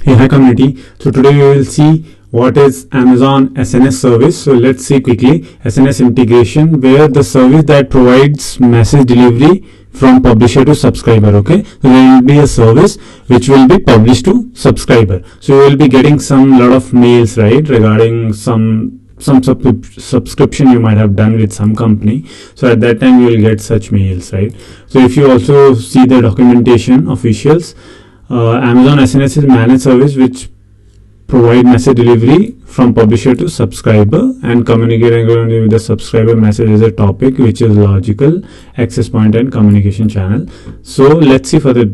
Hey, hi community. So today we will see what is Amazon SNS service. So let's see quickly SNS integration, where the service that provides message delivery from publisher to subscriber. Okay, so there will be a service which will be published to subscriber. So you will be getting some lot of mails, right, regarding some subscription you might have done with some company. So at that time you will get such mails, right? So if you also see the documentation officials, Amazon SNS is managed service which provide message delivery from publisher to subscriber and communicating with the subscriber message is a topic which is logical, access point and communication channel. So let's see for the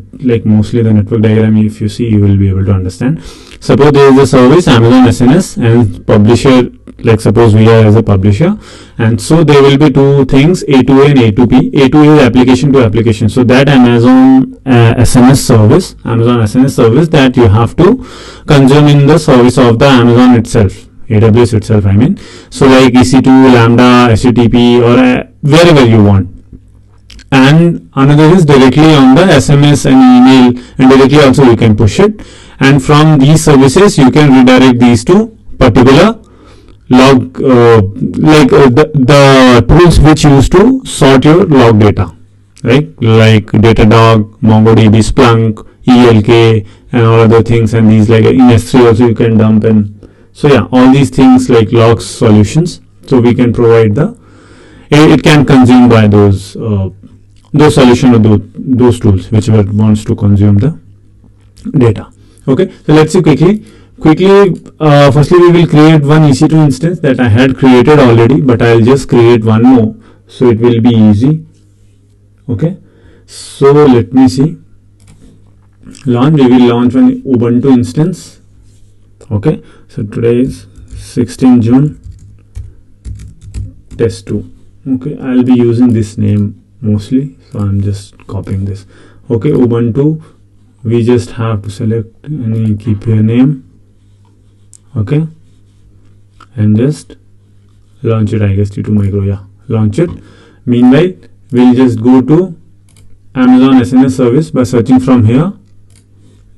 mostly the network diagram. If you see, you will be able to understand. Suppose there is a service Amazon SNS and publisher, suppose we are as a publisher, and so there will be two things, A2A and A2P. A2A is application to application. So that Amazon SNS service that you have to consume in the service of the Amazon itself, AWS itself, I mean. So like EC2, Lambda, HTTP, or wherever you want. And another is directly on the SMS and email, and directly also you can push it. And from these services you can redirect these to particular log, the tools which you use to sort your log data, right? Like Datadog, MongoDB, Splunk, ELK, and all other things. And these in S3 also you can dump. And so yeah, all these things like logs solutions. So we can provide it can consume by those solution or those tools whichever wants to consume the data. Okay, so let's see quickly. Firstly we will create one EC2 instance that I had created already, but I'll just create one more so it will be easy. Okay, so let me see. We will launch one Ubuntu instance. Okay, so today is 16 June, test 2. Okay, I'll be using this name mostly, so I'm just copying this. Okay, Ubuntu, we just have to select any keep your name. Okay, and just launch it. I guess T2 micro, yeah, launch it. Meanwhile, we'll just go to Amazon SNS service by searching from here.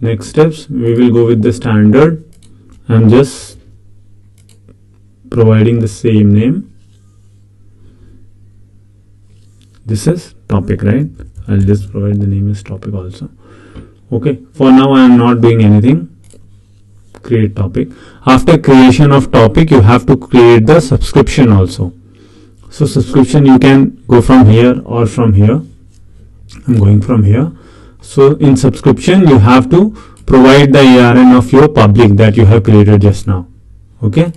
Next steps, we will go with the standard. I'm just providing the same name. This is topic, right? I'll just provide the name as topic also. Okay, for now I am not doing anything. Create topic. After creation of topic, you have to create the subscription also. So subscription you can go from here or from here. I'm going from here. So in subscription you have to provide the ARN of your public that you have created just now. Okay,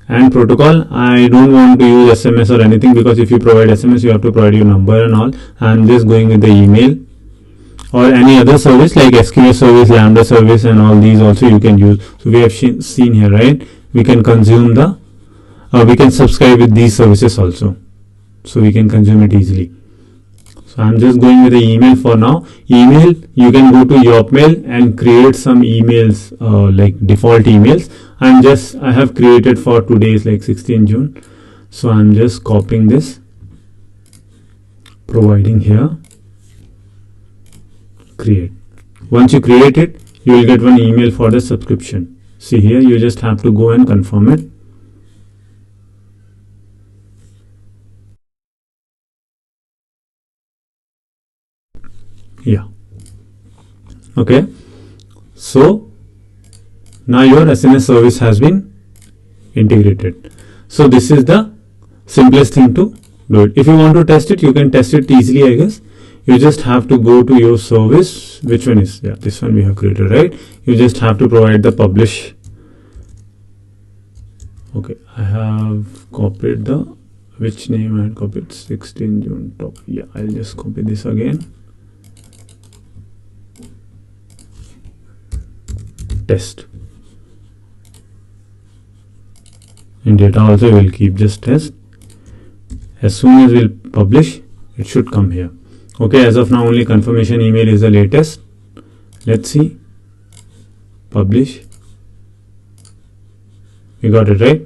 and protocol, I don't want to use SMS or anything, because if you provide SMS you have to provide your number and all. I'm just going with the email or any other service like SQL service, Lambda service, and all these also you can use. So we have seen here, right? We can consume we can subscribe with these services also. So we can consume it easily. So I'm just going with the email for now. Email, you can go to Yopmail and create some emails, like default emails. I have created for today's 16 June. So I'm just copying this, providing here. Create. Once you create it, you will get one email for the subscription. See here, you just have to go and confirm it. Yeah. Okay. So now your SNS service has been integrated. So this is the simplest thing to do it. If you want to test it, you can test it easily, I guess. You just have to go to your service. Which one is? Yeah, this one we have created, right? You just have to provide the publish. Okay, I have copied which name I had copied? 16 June top. Yeah, I'll just copy this again. Test. In data also we'll keep just test. As soon as we'll publish, it should come here. Okay, as of now only confirmation email is the latest. Let's see. Publish. We got it, right?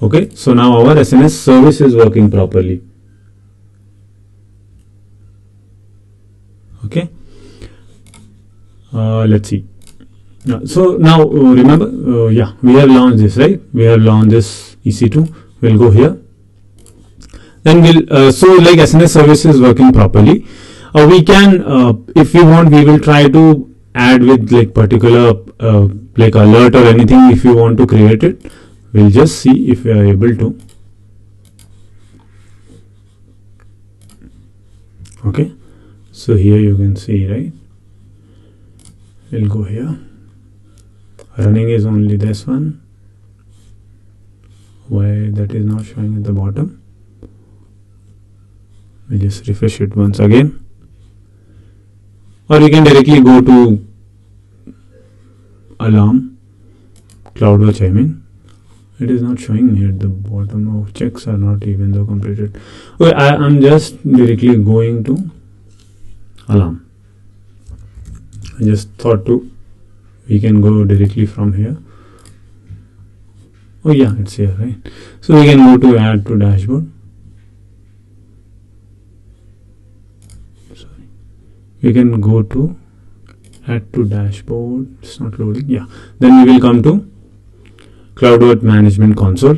Okay, so now our SNS service is working properly. Okay, let's see. So now remember, we have launched this, right? We have launched this EC2. We'll go here. Then we'll so like SNS service is working properly. We can, if we want, we will try to add with like particular like alert or anything. If you want to create it, we'll just see if we are able to. Okay, so here you can see, right? We'll go here. Running is only this one. Why that is not showing at the bottom? We'll just refresh it once again. Or you can directly go to alarm, CloudWatch I mean. It is not showing me at the bottom. Oh, checks are not even though completed. Okay, I'm just directly going to alarm. I just thought we can go directly from here. Oh yeah, it's here, right? So we can go to add to dashboard. Sorry. We can go to add to dashboard. It's not loading. Yeah. Then we will come to CloudWatch management console.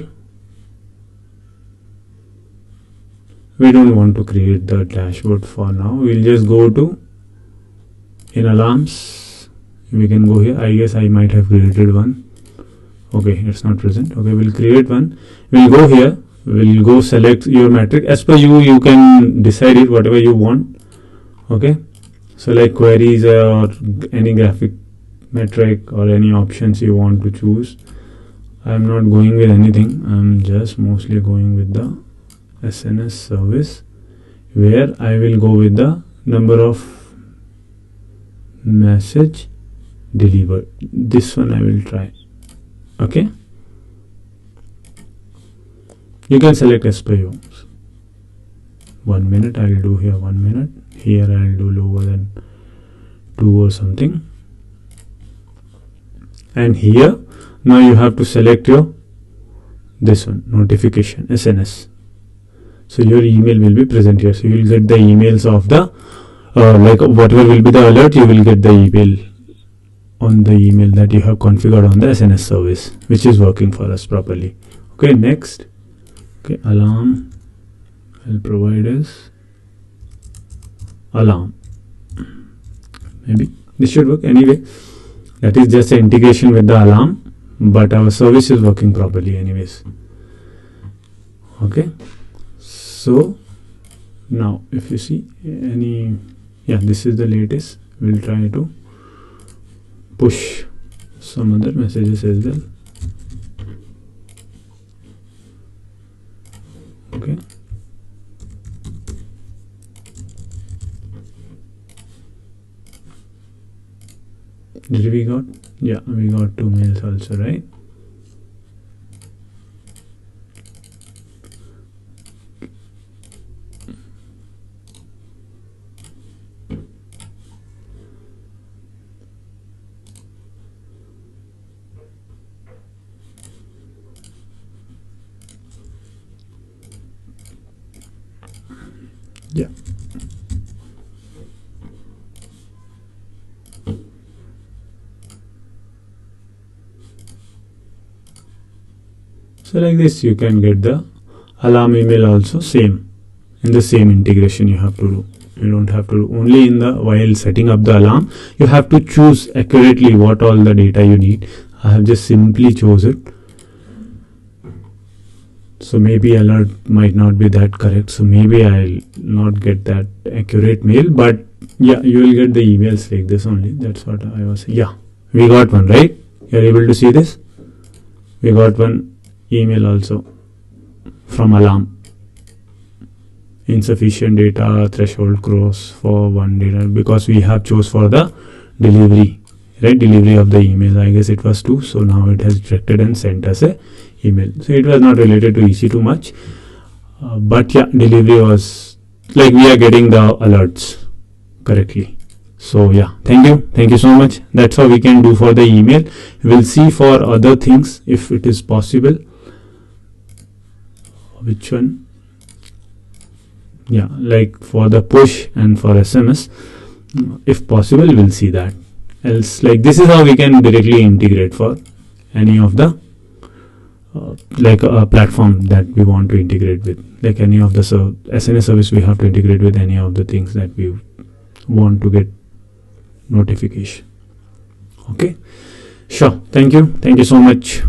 We don't want to create the dashboard for now. We'll just go to in alarms. We can go here. I guess I might have created one. Okay, it's not present. Okay, we'll create one. We'll go here. We'll go select your metric. As per you can decide it whatever you want. Okay, so like queries or any graphic metric or any options you want to choose. I'm not going with anything. I'm just mostly going with the SNS service, where I will go with the number of message delivered. This one I will try. Okay, you can select as per you. 1 minute I'll do here, 1 minute. Here I'll do lower than 2 or something. And here now you have to select your this one, notification, SNS. So your email will be present here. So you will get the emails of the like whatever will be the alert, you will get the email on the email that you have configured on the SNS service, which is working for us properly. Okay, next. Okay, alarm. I'll provide us alarm. Maybe this should work anyway. That is just an integration with the alarm, but our service is working properly anyways. Okay, so now if you see any, this is the latest. We'll try to push some other messages as well. Okay, did we got? Yeah, we got 2 mails also, right? Yeah. So like this you can get the alarm email also, same in the same integration you have to do. You don't have to do only in the while setting up the alarm. You have to choose accurately what all the data you need. I have just simply chose it. So maybe alert might not be that correct. So maybe I'll not get that accurate mail, but yeah, you will get the emails like this only. That's what I was saying. Yeah, we got one, right? You're able to see this? We got one email also from alarm. Insufficient data threshold cross for one data, because we have chose for the delivery, right? Delivery of the email. I guess it was 2. So now it has detected and sent us a email. So it was not related to EC2 much, but yeah, delivery was like we are getting the alerts correctly. So yeah, thank you so much. That's how we can do for the email. We'll see for other things if it is possible. Which one? Yeah, like for the push and for SMS, if possible we'll see that. else. Like this is how we can directly integrate for any of the like a platform that we want to integrate with, like any of the SNS service we have to integrate with any of the things that we want to get notification. Okay, sure. Thank you so much.